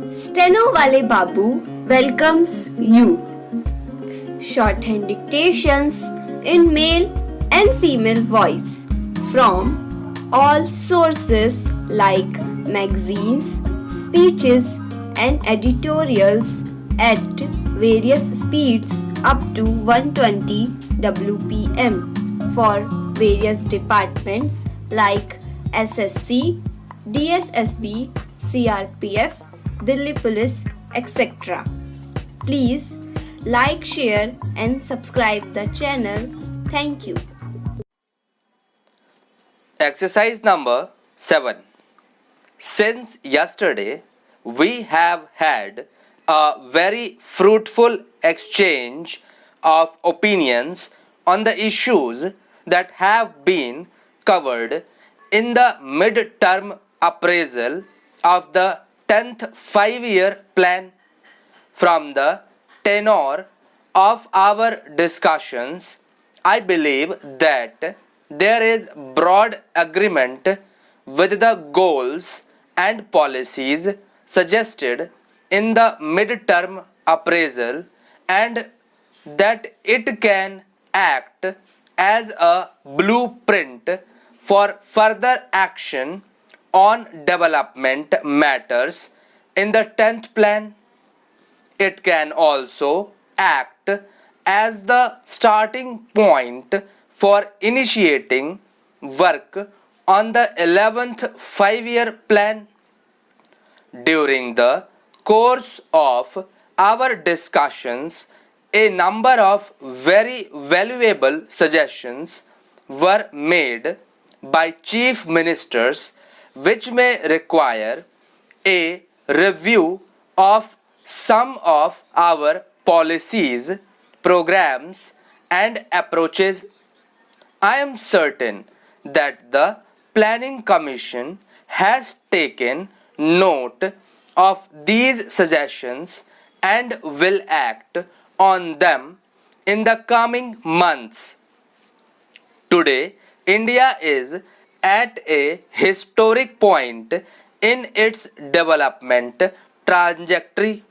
Steno Wale Babu welcomes you. Shorthand dictations in male and female voice from all sources like magazines, speeches, and editorials at various speeds up to 120 WPM for various departments like SSC, DSSB, CRPF, Delhi Police, etc. Please like, share, and subscribe the channel. Thank you. Exercise number 7. Since yesterday, we have had a very fruitful exchange of opinions on the issues that have been covered in the mid-term appraisal of the 10th five-year plan. From the tenor of our discussions, I believe that there is broad agreement with the goals and policies suggested in the mid-term appraisal and that it can act as a blueprint for further action on development matters in the 10th plan. It can also act as the starting point for initiating work on the 11th five-year plan. During the course of our discussions, a number of very valuable suggestions were made by chief ministers which may require a review of some of our policies, programs, and approaches. I am certain that the Planning Commission has taken note of these suggestions and will act on them in the coming months. Today, India is at a historic point in its development trajectory.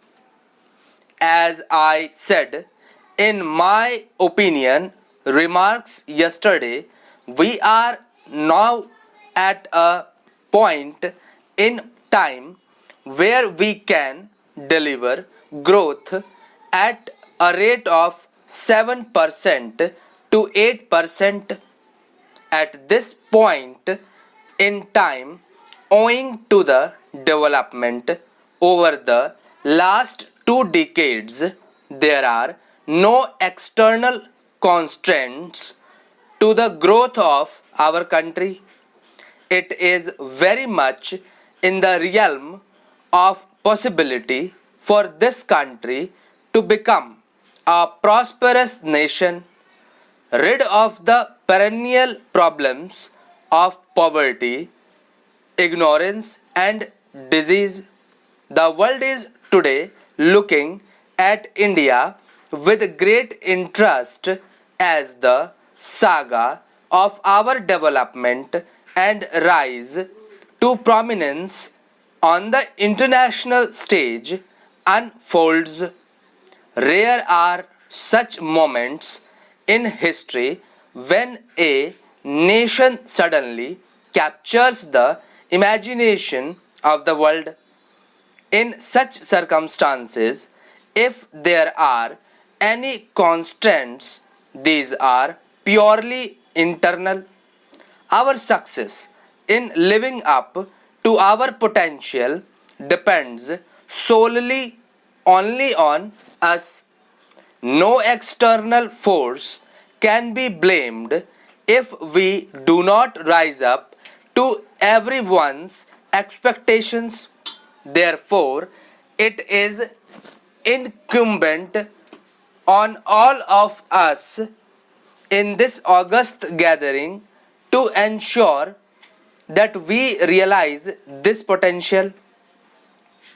As I said in my opinion remarks yesterday, we are now at a point in time where we can deliver growth at a rate of 7% to 8%. At this point in time, owing to the development over the last 2 decades, there are no external constraints to the growth of our country. It is very much in the realm of possibility for this country to become a prosperous nation, rid of the perennial problems of poverty, ignorance, and disease. The world is today looking at India with great interest as the saga of our development and rise to prominence on the international stage unfolds. Rare are such moments in history when a nation suddenly captures the imagination of the world. In such circumstances, if there are any constraints, these are purely internal. Our success in living up to our potential depends solely only on us. No external force can be blamed if we do not rise up to everyone's expectations. Therefore, it is incumbent on all of us in this august gathering to ensure that we realize this potential.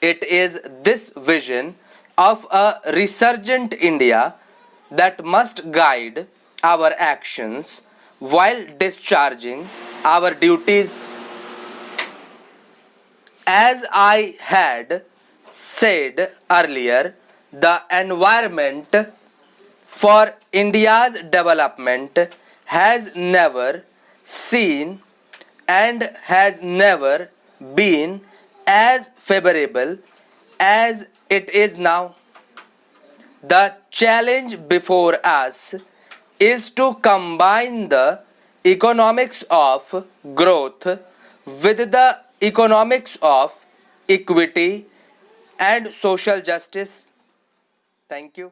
It is this vision of a resurgent India that must guide our actions while discharging our duties. As I had said earlier, the environment for India's development has never seen and has never been as favorable as it is now. The challenge before us is to combine the economics of growth with the economics of equity and social justice. Thank you.